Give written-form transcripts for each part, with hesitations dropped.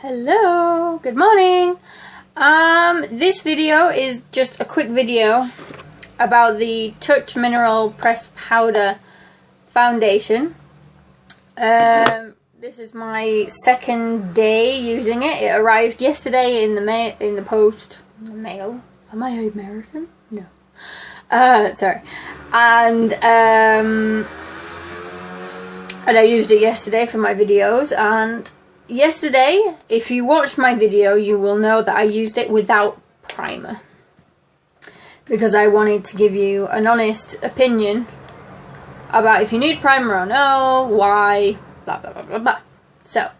Hello, good morning. This video is just a quick video about the Touch Mineral Press Powder Foundation. This is my second day using it. It arrived yesterday in the mail. Am I American? No. Sorry. And I used it yesterday for my videos, and yesterday, if you watched my video, you will know that I used it without primer, because I wanted to give you an honest opinion about if you need primer or no, why, blah blah blah blah blah. So,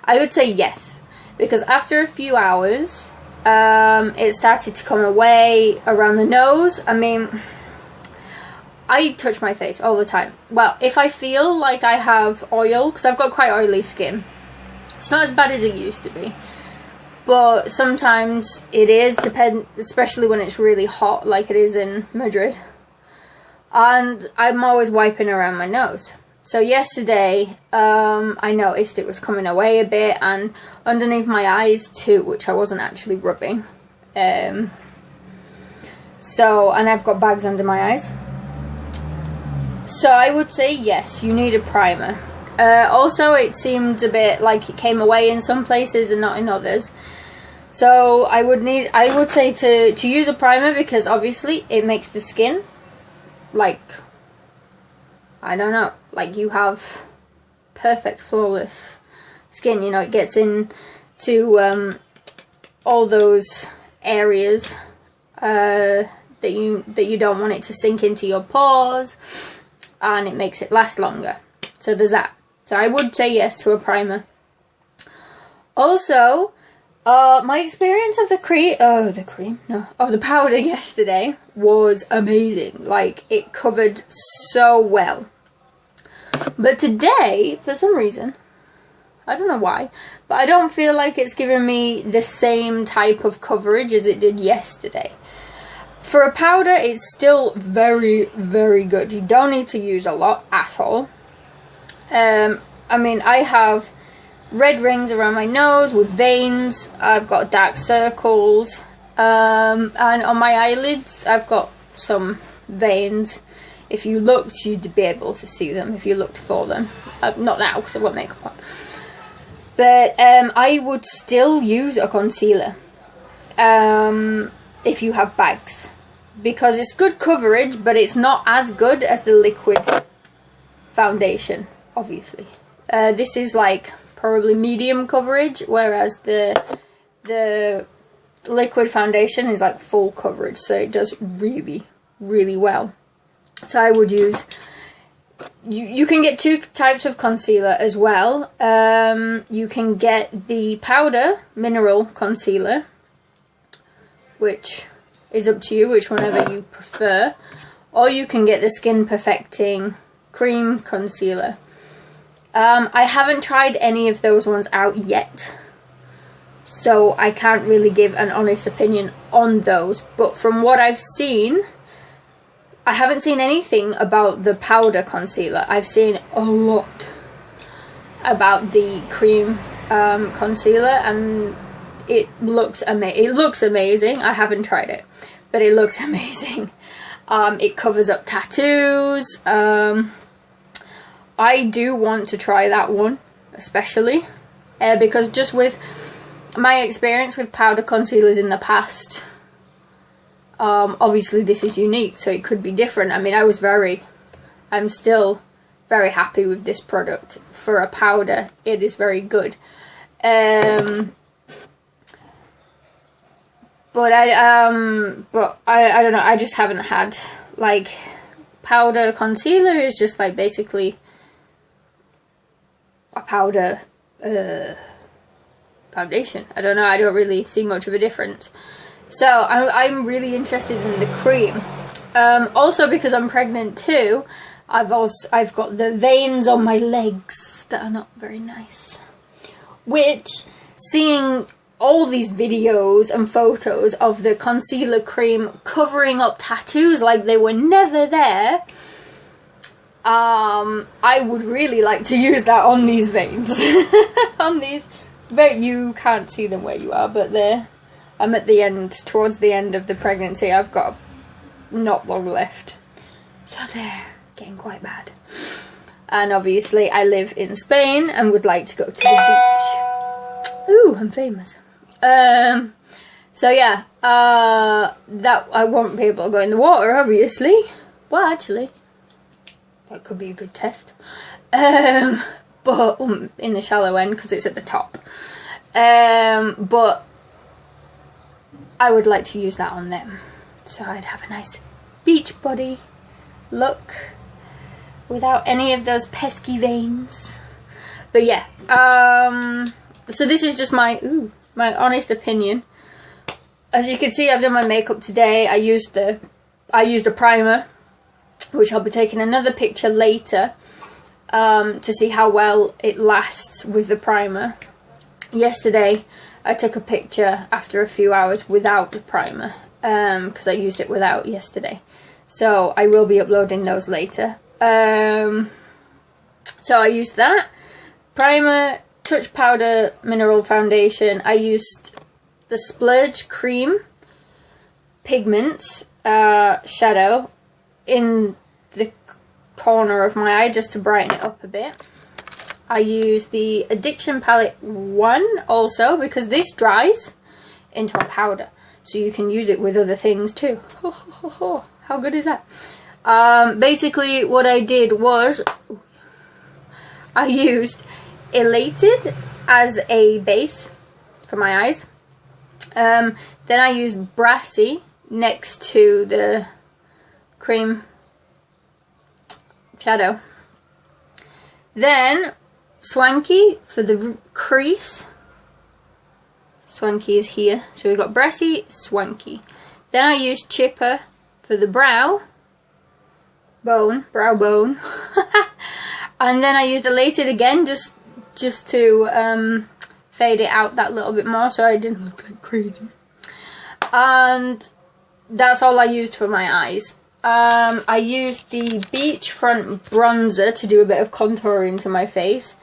I would say yes, because after a few hours, it started to come away around the nose. I mean, I touch my face all the time. Well, if I feel like I have oil, because I've got quite oily skin, it's not as bad as it used to be, but sometimes it is, especially when it's really hot like it is in Madrid. And I'm always wiping around my nose. So yesterday, I noticed it was coming away a bit, and underneath my eyes too, which I wasn't actually rubbing. And I've got bags under my eyes. So I would say yes, you need a primer. Also, it seemed a bit like it came away in some places and not in others. So I would say to use a primer, because obviously it makes the skin, like, I don't know, like you have perfect, flawless skin. You know, it gets into all those areas that you don't want it to sink into your pores, and it makes it last longer. So there's that. So I would say yes to a primer. Also, my experience of the powder yesterday was amazing. Like, it covered so well. But today, for some reason, I don't know why, but I don't feel like it's giving me the same type of coverage as it did yesterday. For a powder, it's still very, very good. You don't need to use a lot at all. I mean, I have red rings around my nose with veins. I've got dark circles. And on my eyelids, I've got some veins. If you looked, you'd be able to see them if you looked for them. Not now, because I've got makeup on. But I would still use a concealer if you have bags, because it's good coverage, but it's not as good as the liquid foundation, obviously. This is like probably medium coverage, whereas the liquid foundation is like full coverage, so it does really, really well. So I would use, you can get two types of concealer as well. You can get the powder mineral concealer, which is up to you, whichever you prefer, or you can get the skin perfecting cream concealer. I haven't tried any of those ones out yet, so I can't really give an honest opinion on those, but from what I've seen, I haven't seen anything about the powder concealer. I've seen a lot about the cream concealer, and it looks amazing. I haven't tried it, but it looks amazing. It covers up tattoos. I do want to try that one, especially, because just with my experience with powder concealers in the past, obviously this is Younique, so it could be different. I mean, I'm still very happy with this product. For a powder, it is very good. But I don't know, I just haven't had, like, powder concealer is just like basically a powder foundation. I don't know, I don't really see much of a difference. So I'm really interested in the cream. Also, because I'm pregnant too, I've got the veins on my legs that are not very nice. Which, seeing all these videos and photos of the concealer cream covering up tattoos like they were never there, I would really like to use that on these veins. On these But you can't see them where you are, but I'm at the end, towards the end of the pregnancy. I've got not long left. So they're getting quite bad. And obviously I live in Spain and would like to go to the beach. Ooh, I'm famous. So yeah, that I won't be able to go in the water, obviously. Well, actually, that could be a good test. But in the shallow end, because it's at the top. But I would like to use that on them, so I'd have a nice beach body look without any of those pesky veins. But yeah, so this is just my honest opinion. As you can see, I've done my makeup today. I used a primer, which I'll be taking another picture later to see how well it lasts with the primer. Yesterday I took a picture after a few hours without the primer because I used it without yesterday, so I will be uploading those later. So I used that primer, touch powder, mineral foundation. I used the Splurge cream pigments shadow in the corner of my eye just to brighten it up a bit. I used the Addiction Palette 1 also because this dries into a powder, so you can use it with other things too. How good is that? Basically what I did was I used Elated as a base for my eyes. Then I used Brassy next to the cream shadow. Then Swanky for the crease. Swanky is here. So we've got Brassy, Swanky. Then I used Chipper for the brow bone. And then I used Elated again just to fade it out that little bit more so I didn't look like crazy. And that's all I used for my eyes. I used the Beachfront bronzer to do a bit of contouring to my face,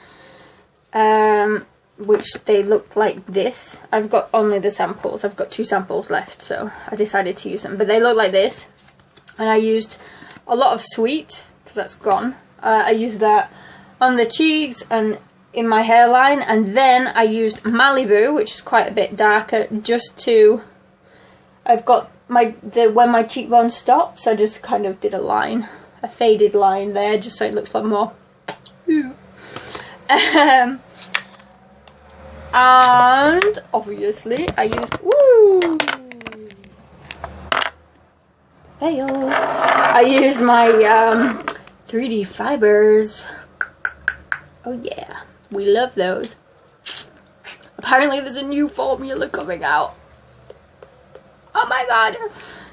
which they look like this. I've got only the samples. I've got 2 samples left, so I decided to use them. But they look like this. And I used a lot of Sweet, because that's gone. I used that on the cheeks and in my hairline. And then I used Malibu, which is quite a bit darker, just to... I've got when my cheekbone stops, I just kind of did a line, a faded line there, just so it looks like more. And obviously I used fail. I used my 3D fibers. Oh yeah, we love those. Apparently there's a new formula coming out. Oh my god!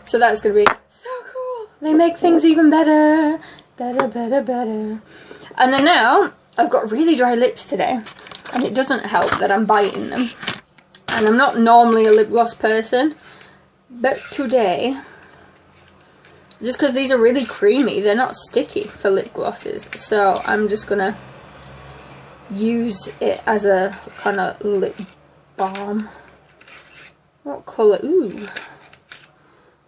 So that's gonna be so cool. They make things even better. Better. And then now, I've got really dry lips today. And it doesn't help that I'm biting them. And I'm not normally a lip gloss person. But today, just because these are really creamy, they're not sticky for lip glosses. So I'm just gonna use it as a kind of lip balm. What colour? Ooh.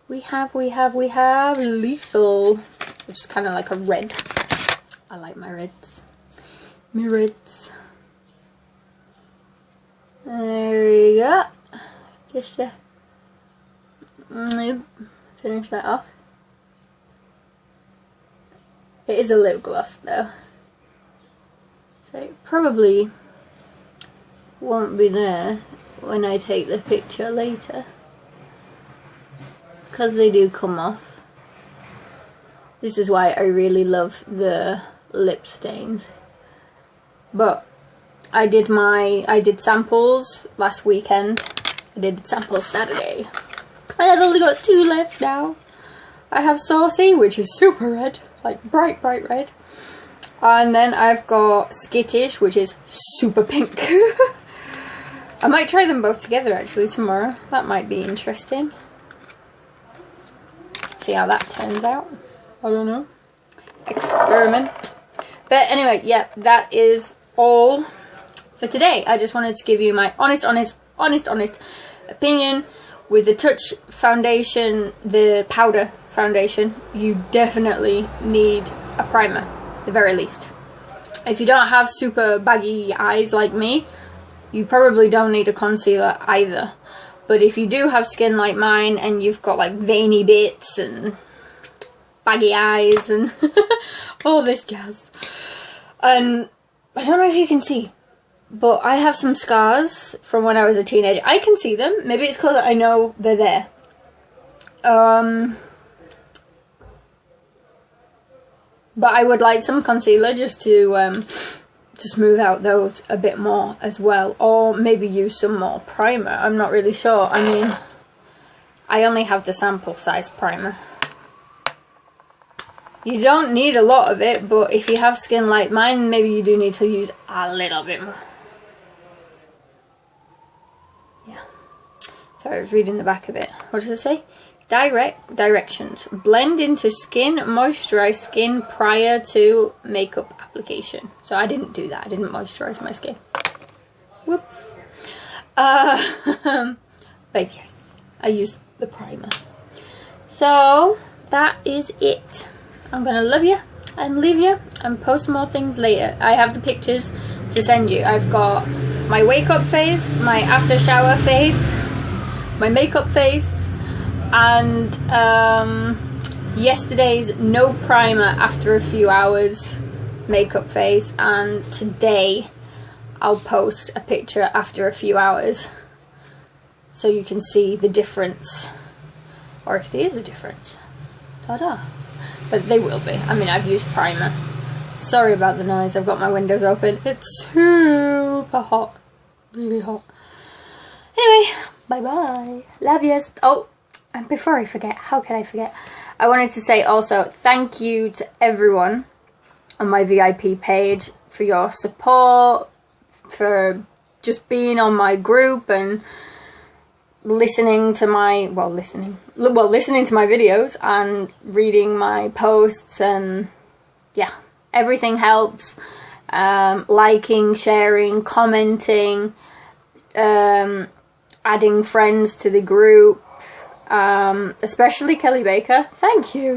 We have Lethal, which is kind of like a red. I like my reds. My reds. There we go. Just to finish that off. It is a lip gloss though. So it probably won't be there when I take the picture later, because they do come off. This is why I really love the lip stains. But I did samples last weekend. I did samples Saturday. And I've only got 2 left now. I have Saucy, which is super red, like bright red. And then I've got Skittish, which is super pink. I might try them both together actually tomorrow. That might be interesting. See how that turns out. I don't know. Experiment. But anyway, yeah, that is all for today, I just wanted to give you my honest opinion. With the Touch foundation, the powder foundation, you definitely need a primer, at the very least. If you don't have super baggy eyes like me, you probably don't need a concealer either. But if you do have skin like mine and you've got like veiny bits and baggy eyes and all this jazz, and I don't know if you can see, but I have some scars from when I was a teenager. I can see them. Maybe it's because I know they're there. But I would like some concealer just to smooth out those a bit more as well. Or maybe use some more primer. I'm not really sure. I mean, I only have the sample size primer. You don't need a lot of it, but if you have skin like mine, maybe you do need to use a little bit more. Yeah. Sorry, I was reading the back of it. What does it say? Directions. Blend into skin, moisturize skin prior to makeup application. So I didn't do that. I didn't moisturize my skin. Whoops. But yes, I used the primer. So that is it. I'm gonna love you and leave you and post more things later. I have the pictures to send you. I've got my wake up phase, my after shower phase, my makeup phase, and yesterday's no primer after a few hours makeup phase, and today I'll post a picture after a few hours so you can see the difference, or if there is a difference. Ta-da. But they will be. I mean, I've used primer. Sorry about the noise. I've got my windows open. It's super hot. Really hot. Anyway, bye-bye. Love yous. Oh, and before I forget, how can I forget? I wanted to say also thank you to everyone on my VIP page for your support, for just being on my group and listening to my listening to my videos and reading my posts, and yeah, everything helps. Liking, sharing, commenting, adding friends to the group, especially Kelly Baker. Thank you.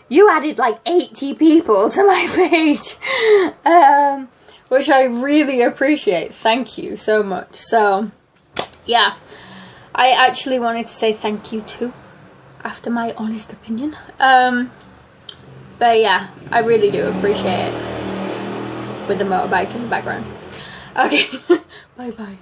You added like 80 people to my page, which I really appreciate. Thank you so much. So yeah, I actually wanted to say thank you too, after my honest opinion. But yeah, I really do appreciate it, with the motorbike in the background. Okay, bye bye.